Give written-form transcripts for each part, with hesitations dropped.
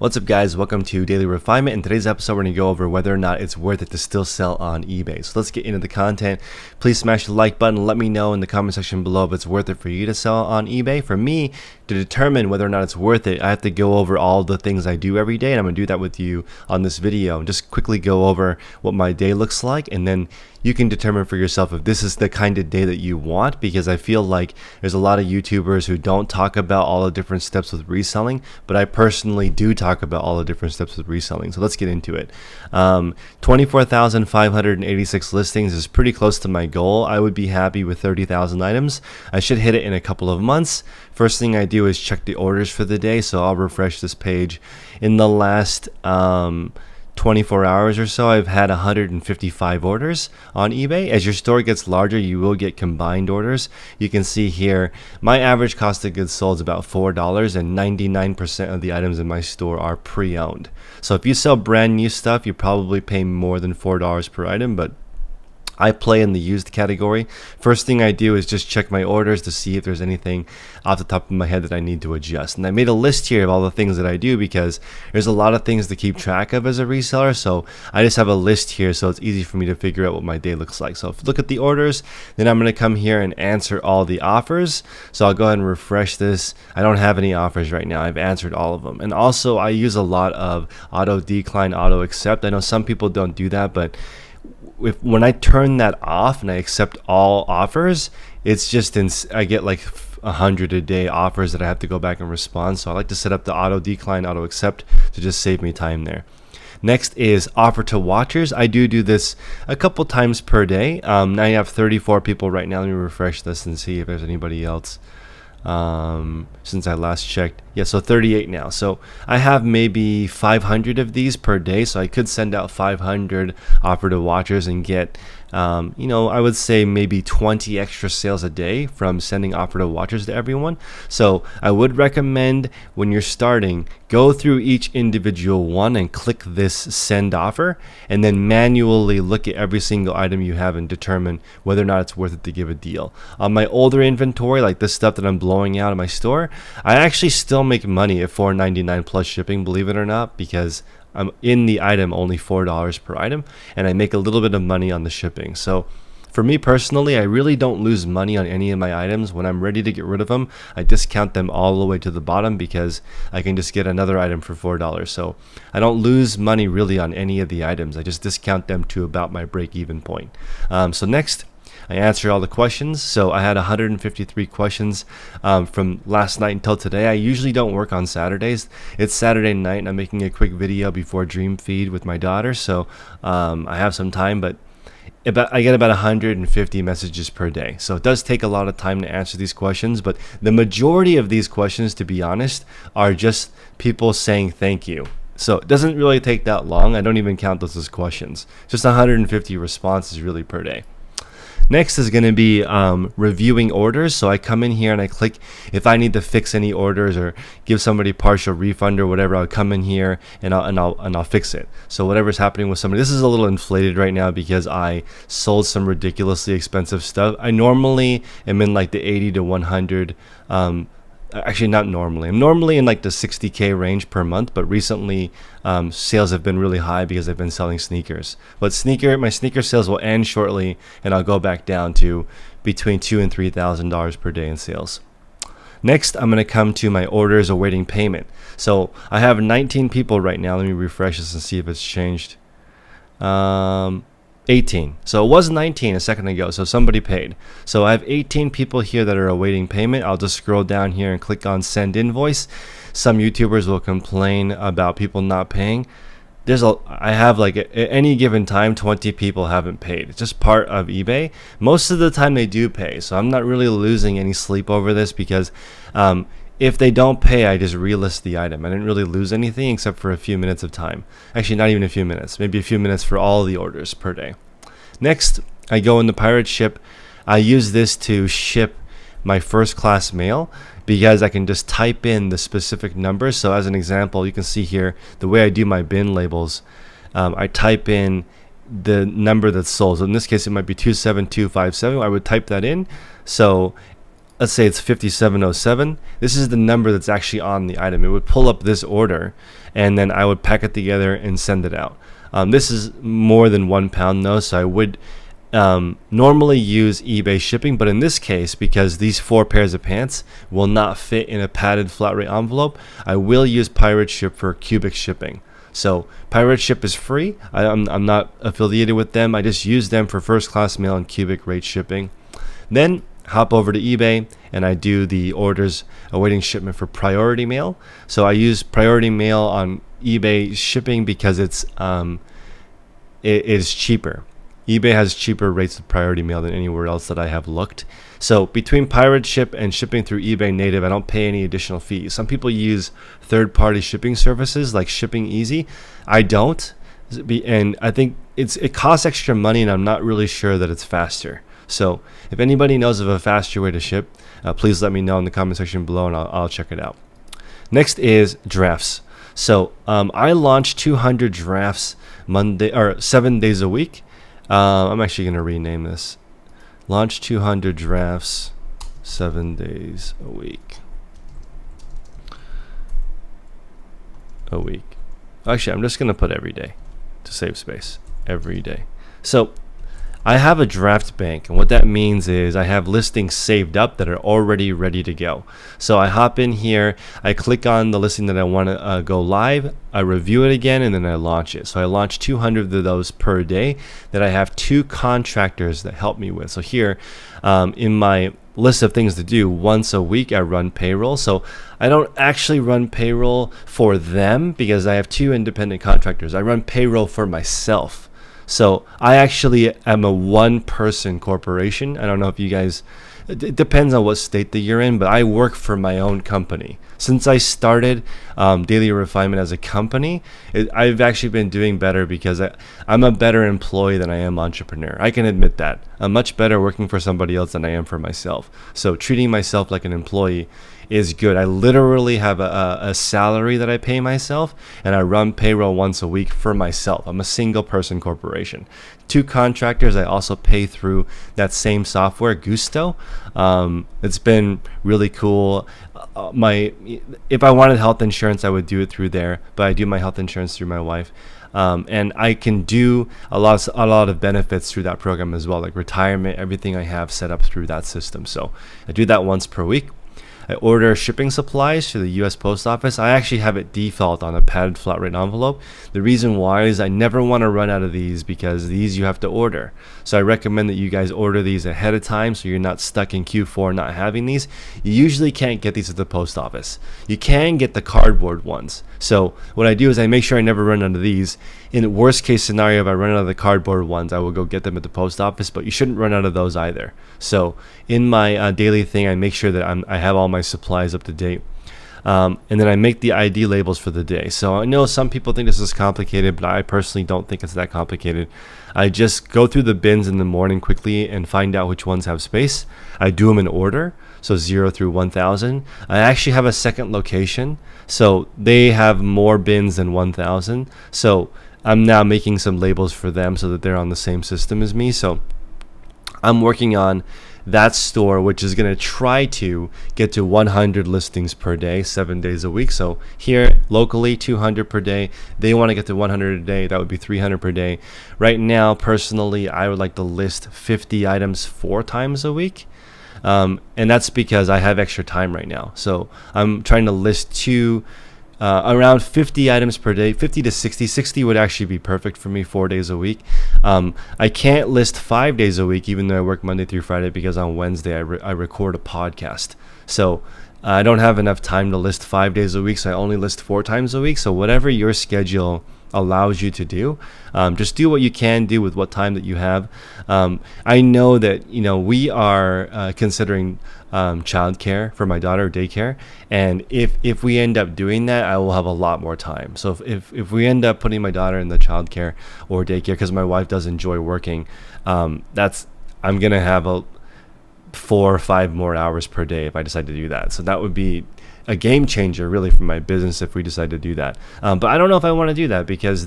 What's up, guys? Welcome to Daily Refinement. In today's episode, we're going to go over whether or not it's worth it to still sell on eBay. So let's get into the content. Please smash the like button. Let me know in the comment section below if it's worth it for you to sell on eBay. For me, to determine whether or not it's worth it, I have to go over all the things I do every day, and I'm going to do that with you on this video. And just quickly go over what my day looks like, and then you can determine for yourself if this is the kind of day that you want, because I feel like there's a lot of YouTubers who don't talk about all the different steps with reselling, but I personally do talk about all the different steps with reselling. So let's get into it. 24,586 listings is pretty close to my goal. I would be happy with 30,000 items. I should hit it in a couple of months. First thing I do is check the orders for the day, so I'll refresh this page. In the last 24 hours or so, I've had 155 orders on eBay. As your store gets larger, you will get combined orders. You can see here my average cost of goods sold is about $4, and 99% of the items in my store are pre-owned. So if you sell brand new stuff, you probably pay more than $4 per item, but I play in the used category. First thing I do is just check my orders to see if there's anything off the top of my head that I need to adjust. And I made a list here of all the things that I do, because there's a lot of things to keep track of as a reseller. So I just have a list here so it's easy for me to figure out what my day looks like. So if you look at the orders, then I'm going to come here and answer all the offers. So I'll go ahead and refresh this. I don't have any offers right now. I've answered all of them. And also I use a lot of auto decline, auto accept. I know some people don't do that, but when I turn that off and I accept all offers, it's just I get like 100 a day offers that I have to go back and respond. So I like to set up the auto decline, auto accept to just save me time there. Next is offer to watchers. I do this a couple times per day. Now I have 34 people right now. Let me refresh this and see if there's anybody else since I last checked. Yeah, so 38 now. So I have maybe 500 of these per day, so I could send out 500 offer to watchers and get I would say maybe 20 extra sales a day from sending offer to watchers to everyone. So I would recommend, when you're starting, go through each individual one and click this send offer, and then manually look at every single item you have and determine whether or not it's worth it to give a deal. On my older inventory, like this stuff that I'm blowing out of my store, I actually still make money at $4.99 plus shipping, believe it or not, because I'm in the item only $4 per item, and I make a little bit of money on the shipping. So for me personally, I really don't lose money on any of my items. When I'm ready to get rid of them, I discount them all the way to the bottom, because I can just get another item for $4. So I don't lose money really on any of the items. I just discount them to about my break-even point. So next, I answer all the questions. So I had 153 questions from last night until today. I usually don't work on Saturdays. It's Saturday night, and I'm making a quick video before Dream Feed with my daughter. So I have some time, but I get about 150 messages per day. So it does take a lot of time to answer these questions, but the majority of these questions, to be honest, are just people saying thank you. So it doesn't really take that long. I don't even count those as questions. Just 150 responses really per day. Next is going to be reviewing orders. So I come in here and I click if I need to fix any orders or give somebody partial refund or whatever. I'll come in here and I'll fix it. So whatever's happening with somebody, this is a little inflated right now because I sold some ridiculously expensive stuff. I normally am in like the 80 to 100. Actually, not normally. I'm normally in like the 60K range per month, but recently sales have been really high because I've been selling sneakers. But my sneaker sales will end shortly, and I'll go back down to between $2,000 and $3,000 per day in sales. Next, I'm going to come to my orders awaiting payment. So I have 19 people right now. Let me refresh this and see if it's changed. 18. So it was 19 a second ago, so somebody paid. So I have 18 people here that are awaiting payment. I'll just scroll down here and click on send invoice. Some YouTubers will complain about people not paying. I have like at any given time 20 people haven't paid. It's just part of eBay. Most of the time they do pay, so I'm not really losing any sleep over this, because if they don't pay, I just relist the item. I didn't really lose anything except for a few minutes of time. Actually, not even a few minutes. Maybe a few minutes for all the orders per day. Next, I go in the pirate ship. I use this to ship my first class mail, because I can just type in the specific numbers. So as an example, you can see here the way I do my bin labels. I type in the number that's sold. So in this case, it might be 27257. I would type that in. So let's say it's 5707. This is the number that's actually on the item. It would pull up this order, and then I would pack it together and send it out. This is more than 1 pound though, so I would normally use eBay shipping, but in this case, because these 4 pairs of pants will not fit in a padded flat rate envelope, I will use Pirate Ship for cubic shipping. So Pirate Ship is free. I'm not affiliated with them. I just use them for first class mail and cubic rate shipping. Then hop over to eBay and I do the orders awaiting shipment for priority mail. So I use priority mail on eBay shipping because it is cheaper. eBay has cheaper rates of priority mail than anywhere else that I have looked. So between Pirate Ship and shipping through eBay native, I don't pay any additional fees. Some people use third-party shipping services like Shipping Easy. I don't, and I think it costs extra money, and I'm not really sure that it's faster. So if anybody knows of a faster way to ship, please let me know in the comment section below, and I'll check it out. Next is drafts. So I launched 200 drafts 7 days a week. I'm actually going to rename this. Launch 200 drafts 7 days a week. Actually, I'm just going to put every day to save space. Every day. So I have a draft bank, and what that means is I have listings saved up that are already ready to go. So I hop in here, I click on the listing that I want to go live, I review it again, and then I launch it. So I launch 200 of those per day that I have 2 contractors that help me with. So here in my list of things to do, once a week I run payroll. So I don't actually run payroll for them because I have 2 independent contractors. I run payroll for myself. So I actually am a 1-person corporation. I don't know if you guys, it depends on what state that you're in, but I work for my own company. Since I started Daily Refinement as a company, I've actually been doing better because I'm a better employee than I am entrepreneur. I can admit that. I'm much better working for somebody else than I am for myself. So treating myself like an employee is good. I literally have a salary that I pay myself, and I run payroll once a week for myself. I'm a single person corporation. 2 contractors I also pay through that same software, Gusto. It's been really cool. If I wanted health insurance, I would do it through there, but I do my health insurance through my wife. And I can do a lot of benefits through that program as well, like retirement, everything I have set up through that system. So I do that once per week. I order shipping supplies to the US Post Office. I actually have it default on a padded flat rate envelope. The reason why is I never want to run out of these because these you have to order. So I recommend that you guys order these ahead of time so you're not stuck in Q4 not having these. You usually can't get these at the post office. You can get the cardboard ones. So what I do is I make sure I never run out of these. In the worst case scenario, if I run out of the cardboard ones, I will go get them at the post office, but you shouldn't run out of those either. So in my daily thing, I make sure that I have all my supplies up to date. And then I make the ID labels for the day. So I know some people think this is complicated, but I personally don't think it's that complicated. I just go through the bins in the morning quickly and find out which ones have space. I do them in order, so 0 through 1,000. I actually have a second location, so they have more bins than 1,000. So I'm now making some labels for them so that they're on the same system as me. So I'm working on that store, which is going to try to get to 100 listings per day, 7 days a week. So here locally 200 per day. They want to get to 100 a day. That would be 300 per day. Right now, personally, I would like to list 50 items 4 times a week. And that's because I have extra time right now. So I'm trying to list around 50 items per day, 50 to 60. 60 would actually be perfect for me 4 days a week. I can't list 5 days a week, even though I work Monday through Friday, because on Wednesday I record a podcast. So I don't have enough time to list 5 days a week, so I only list 4 times a week. So whatever your schedule allows you to do, just do what you can do with what time that you have. I know that we are considering childcare for my daughter, daycare, and if we end up doing that, I will have a lot more time. So if we end up putting my daughter in the childcare or daycare, because my wife does enjoy working, I'm gonna have 4 or 5 more hours per day if I decide to do that. So that would be a game changer really for my business if we decide to do that. But I don't know if I want to do that because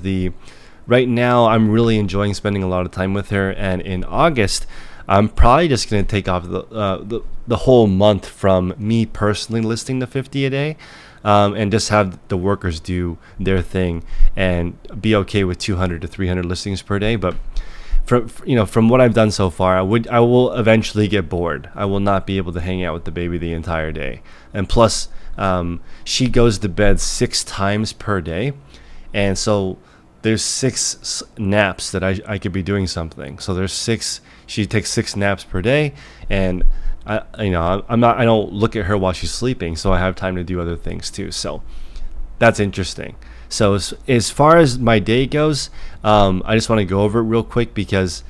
right now I'm really enjoying spending a lot of time with her, and in August I'm probably just going to take off the whole month from me personally listing the 50 a day, and just have the workers do their thing and be okay with 200 to 300 listings per day. But from what I've done so far, I will eventually get bored. I will not be able to hang out with the baby the entire day. And plus, she goes to bed 6 times per day, and so there's 6 naps that I could be doing something. So there's 6. She takes 6 naps per day, and I don't look at her while she's sleeping, so I have time to do other things too. So that's interesting. So as far as my day goes, I just want to go over it real quick because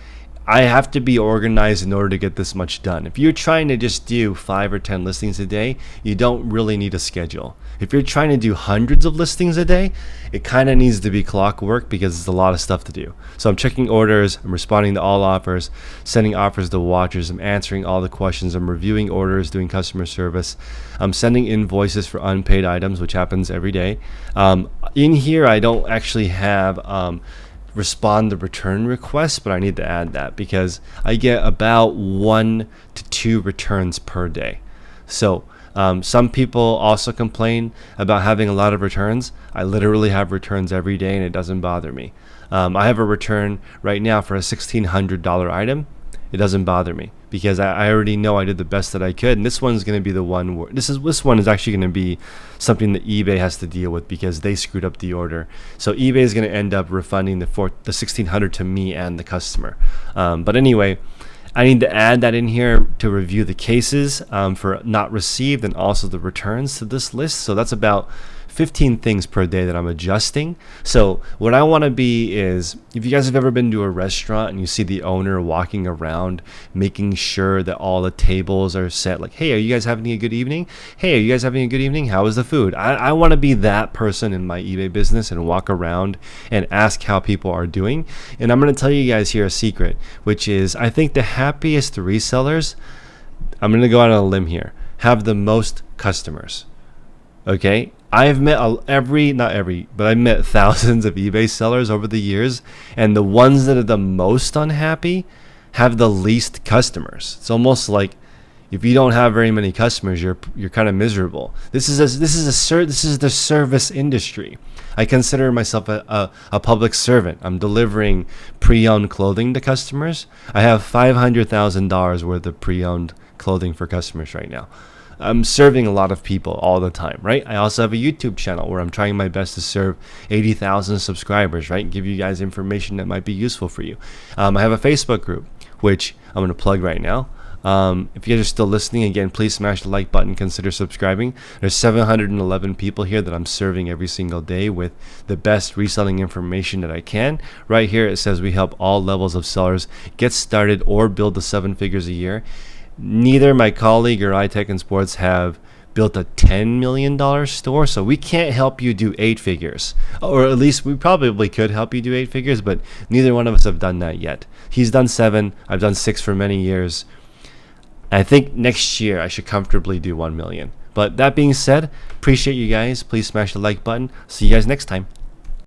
I have to be organized in order to get this much done. If you're trying to just do 5 or 10 listings a day, you don't really need a schedule. If you're trying to do hundreds of listings a day, it kind of needs to be clockwork because it's a lot of stuff to do. So I'm checking orders, I'm responding to all offers, sending offers to watchers, I'm answering all the questions, I'm reviewing orders, doing customer service, I'm sending invoices for unpaid items, which happens every day. In here, I don't actually have respond to return requests, but I need to add that because I get about 1 to 2 returns per day. So some people also complain about having a lot of returns. I literally have returns every day and it doesn't bother me. I have a return right now for a $1,600 item. It doesn't bother me because I already know I did the best that I could, and this one's going to be the one where this one is actually going to be something that eBay has to deal with because they screwed up the order. So eBay is going to end up refunding the $1,600 to me and the customer. But anyway, I need to add that in here to review the cases for not received and also the returns to this list. So that's about 15 things per day that I'm adjusting. So what I want to be is, if you guys have ever been to a restaurant and you see the owner walking around making sure that all the tables are set, like, hey, are you guys having a good evening? Hey, are you guys having a good evening? How was the food? I want to be that person in my eBay business and walk around and ask how people are doing. And I'm going to tell you guys here a secret, which is I think the happiest resellers, I'm going to go out on a limb here, have the most customers. Okay, I've met not every, but I've met thousands of eBay sellers over the years, and the ones that are the most unhappy have the least customers. It's almost like if you don't have very many customers, you're kind of miserable. This is the service industry. I consider myself a public servant. I'm delivering pre-owned clothing to customers. I have $500,000 worth of pre-owned clothing for customers right now. I'm serving a lot of people all the time, right? I also have a YouTube channel where I'm trying my best to serve 80,000 subscribers, right? Give you guys information that might be useful for you. I have a Facebook group, which I'm going to plug right now. If you guys are still listening, again, please smash the like button, consider subscribing. There's 711 people here that I'm serving every single day with the best reselling information that I can. Right here it says we help all levels of sellers get started or build to 7 figures a year. Neither my colleague or iTech and Sports have built a $10 million store, so we can't help you do 8 figures. Or at least we probably could help you do 8 figures, but neither one of us have done that yet. He's done 7, I've done 6 for many years. I think next year I should comfortably do 1 million. But that being said, appreciate you guys. Please smash the like button. See you guys next time.